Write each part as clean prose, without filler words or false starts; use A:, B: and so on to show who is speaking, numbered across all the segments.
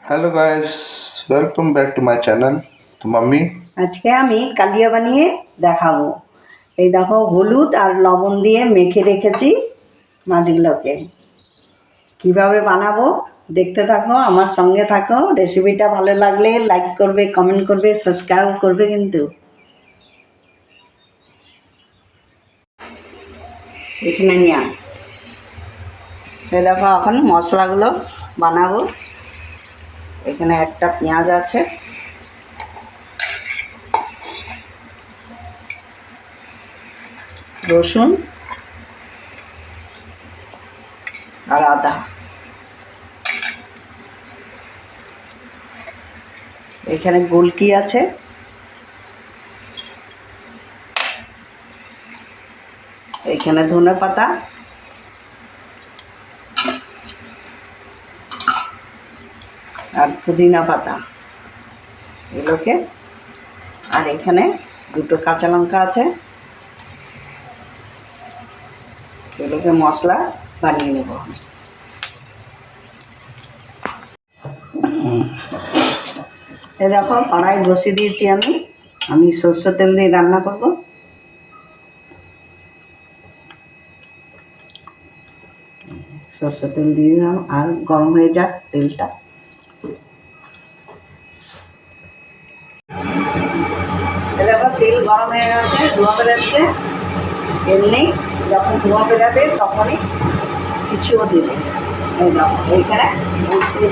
A: Hello guys, welcome back to my channel. তো mummy,
B: আজকে আমি কালিয়া বানিয়ে দেখাবো। এই দেখো, হলুদ আর লবণ দিয়ে মেখে রেখেছি মাছগুলোকে। কিভাবে বানাবো দেখতে থাকো, আমার সঙ্গে থাকো। রেসিপিটা ভালো লাগলে লাইক করবে, কমেন্ট করবে, সাবস্ক্রাইব করবে কিন্তু। এখানে নিয়ে এই দেখো, এখন মশলাগুলো বানাবো। এখানে একটা পেঁয়াজ আছে, রসুন আর আদা। এখানে গোলকি আছে, এখানে ধনে পাতা, আর পুদিনা পাতা এগুলোকে, আর এখানে দুটো কাঁচা লঙ্কা আছে। এগুলোকে মশলা বানিয়ে নেব। এ দেখো, কড়াই বসিয়ে দিয়েছি আমি সরষের তেল দিয়ে রান্না করব। সরষের তেল দিয়ে দিলাম, আর গরম হয়ে যাক তেলটা। দেখো, তেল গরম হয়ে গেছে, ধোঁয়া বেরোচ্ছে। এমনি যখন ধোঁয়া বেরোবে তখনই কিছুও দেবে। এই দেখো, এইখানে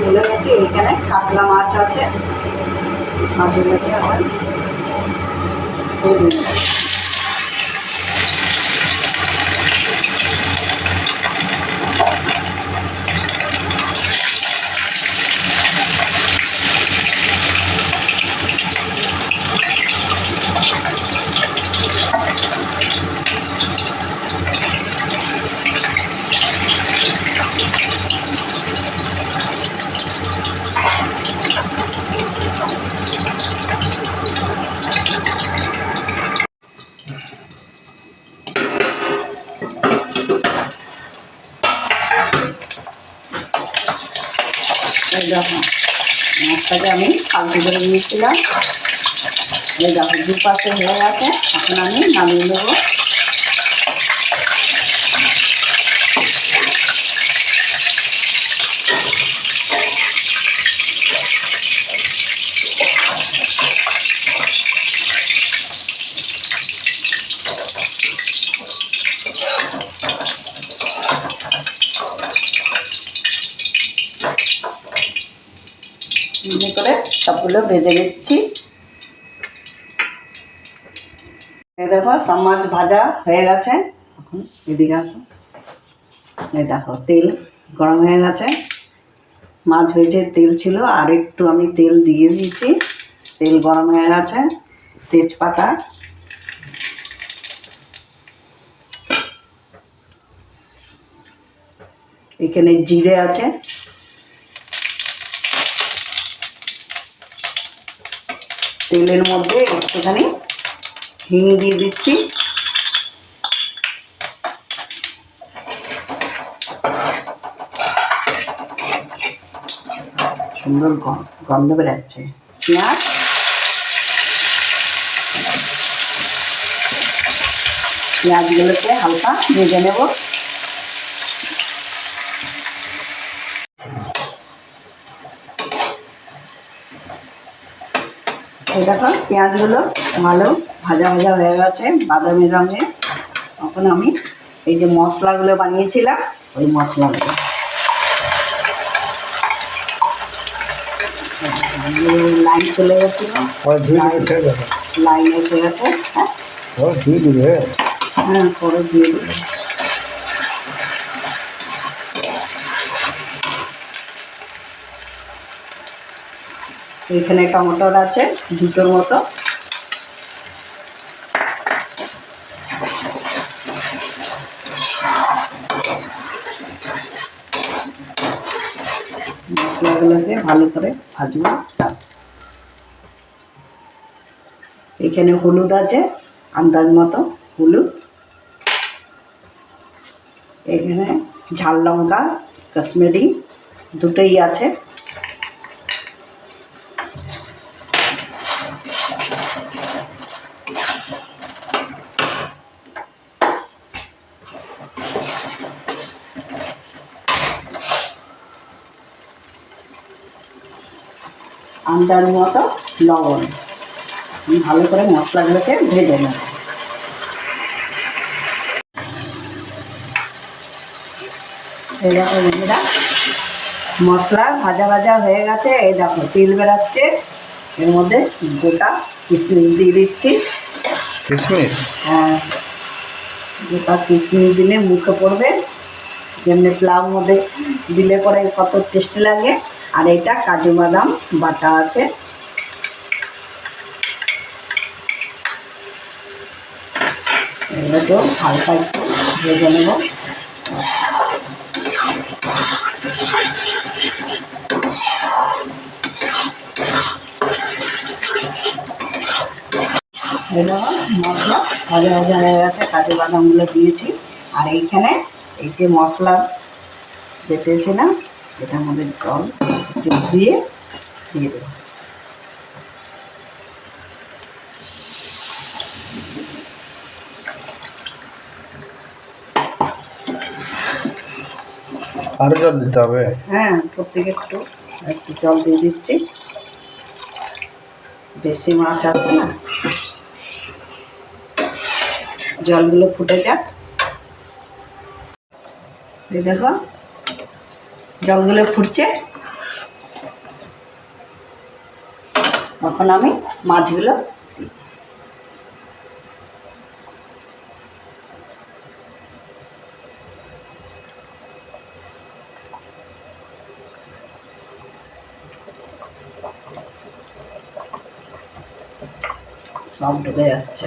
B: ভুলে গেছি, এইখানে কাতলা মাছ আছে। মাছগুলোকে আমার ভেজে নেব। এই দেখো, মাছটাকে আমি কালকে করে নিয়েছিলাম। এই দেখো, দুপাশে হয়ে গেছে। এখন আমি নামিয়ে নেবো। এমনি করে সবগুলো ভেজে নিচ্ছি। এই দেখো, সব মাছ ভাজা হয়ে গেছে। এখন এদিকে আসো। এই দেখো, তেল গরম হয়ে গেছে। মাছ ভেজে তেল ছিল, আর একটু আমি তেল দিয়ে দিয়েছি। তেল গরম হয়ে গেছে। তেজপাতা, এখানে জিরে আছে, তেলের মধ্যে একটুখানি হিং দিয়ে দিচ্ছি। সুন্দর গন্ধ বেরোচ্ছে। পেঁয়াজ, পেঁয়াজগুলোকে হালকা ভেজে নেব। এই দেখো, পেঁয়াজগুলো ভালো ভাজা ভাজা হয়ে গেছে, বাদামি রঙে। তখন আমি এই যে মশলাগুলো বানিয়েছিলাম, ওই মশলাগুলো লাইন চলে গেছিল, লাইন এসে গেছে। হ্যাঁ, হ্যাঁ, পরে দিয়ে দেবে। এখানে টমেটোর আছে দুটোর মতো। মশলাগুলোকে ভালো করে ভাজবো। এখানে হলুদ আছে, আন্দাজ মতো হলুদ। এখানে ঝাল লঙ্কা কাশ্মীরি দুটোই আছে। আন্দাজ মতো লবণ। ভালো করে মশলাগুলোকে ভেজে নেব। এই দেখো বন্ধুরা, মশলা ভাজা ভাজা হয়ে গেছে। এই দেখো তেল বেরাচ্ছে, এর মধ্যে গোটা কিশমিশ দিয়ে দিচ্ছি।
A: কিশমিশ?
B: হ্যাঁ, গোটা কিশমিশ দিলে মুখে পড়বে, যেমনি পোলাওর মধ্যে দিলে পরে কত টেস্টি লাগে। আর এটা কাজু বাদাম বাটা আছে। এগুলোকেও হালকা একটু ভেজে নেব। মশলা ভাজা ভাজা হয়ে গেছে, কাজু বাদামগুলো দিয়েছি। আর এইখানে এই যে মশলা বেটেছিলাম, এটার মধ্যে জল দিয়ে দেবো।
A: আরো জল দিতে হবে?
B: হ্যাঁ, প্রত্যেকে একটু একটু জল দিয়ে দিচ্ছি। বেশি মাছ আছে না, জলগুলো ফুটে যাক। এই দেখো জলগুলো ফুটছে, এখন আমি মাছগুলো সব ডুবে যাচ্ছে।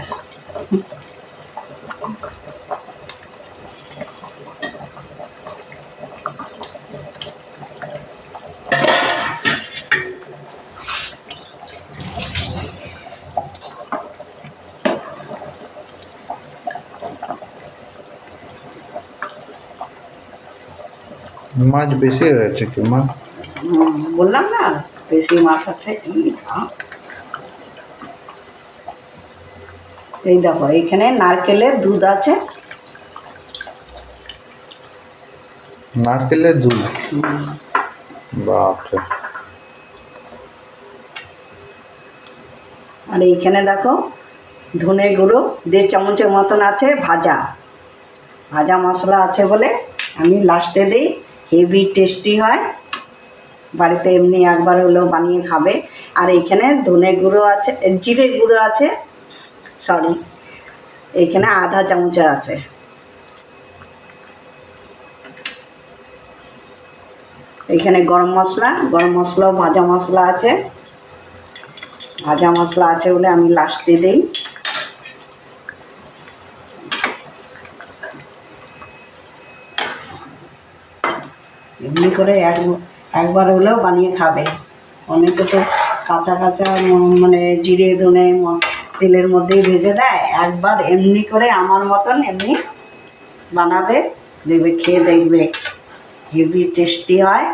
A: মাছ বেশি হয়েছে কি মা?
B: বললাম না বেশি মাছ আছে। এই দেখো এখানে নারকেলের দুধ আছে।
A: নারকেলের দুধ? বাপরে।
B: আর এইখানে দেখো ধনে গুঁড়ো 1.5 চামচের মতন আছে। ভাজা ভাজা মশলা আছে বলে আমি লাস্টে দিই, হেভি টেস্টি হয়। বাড়িতে এমনি একবার হলেও বানিয়ে খাবে। আর এইখানে ধনে গুঁড়ো আছে, জিরে গুঁড়ো আছে, সরি এইখানে 1/2 চামচের আছে। এইখানে গরম মশলাও ভাজা মশলা আছে। ভাজা মশলা আছে বলে আমি লাস্টে দিই। এমনি করে একবার হলেও বানিয়ে খাবে। অনেকে তো কাঁচা কাঁচা মানে জিরে ধনে তেলের মধ্যেই ভেজে দেয়। একবার এমনি করে আমার মতন এমনি বানাবে, দেখবে খেয়ে দেখবে হেভি টেস্টি হয়।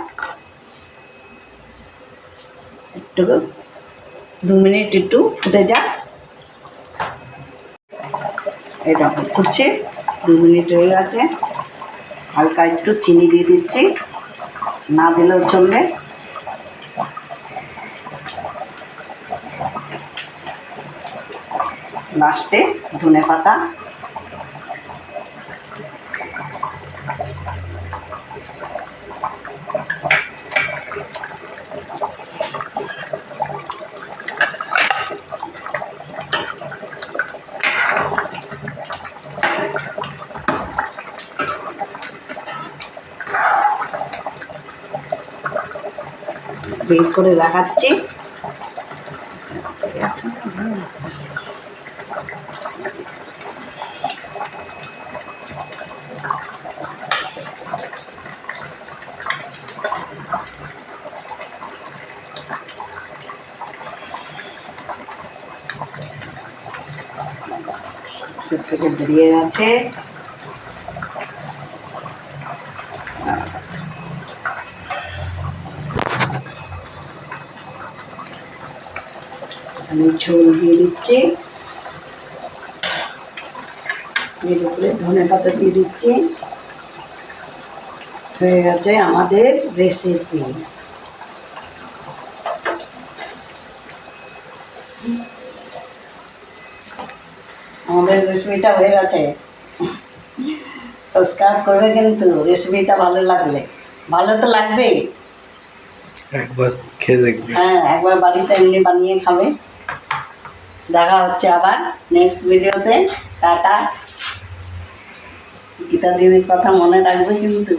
B: একটু 2 মিনিট একটু ফুটে যাক। এই দেখো ফুটছে, 2 মিনিট হয়ে গেছে। হালকা একটু চিনি দিয়ে দিচ্ছি, না দিলেও চলবে। লাস্টে ধনে পাতা। বের করে দেখাচ্ছি। সব থেকে বেরিয়ে গেছে। আমি ঝোল দিয়ে দিচ্ছি, এর উপরে ধনে পাতা দিয়ে দিচ্ছি। হয়ে গেছে আমাদের রেসিপি। আমাদের রেসিপিটা হয়ে গেছে। সাবস্ক্রাইব করবে কিন্তু রেসিপিটা ভালো লাগলে। ভালো তো লাগবেই।
A: একবার খেয়ে দেখবে।
B: হ্যাঁ, একবার বাড়িতে এমনি বানিয়ে খাবে। দেখা হচ্ছে আবার নেক্সট ভিডিওতে। টাটা। গীতা দিদির কথা মনে রাখবে কিন্তু।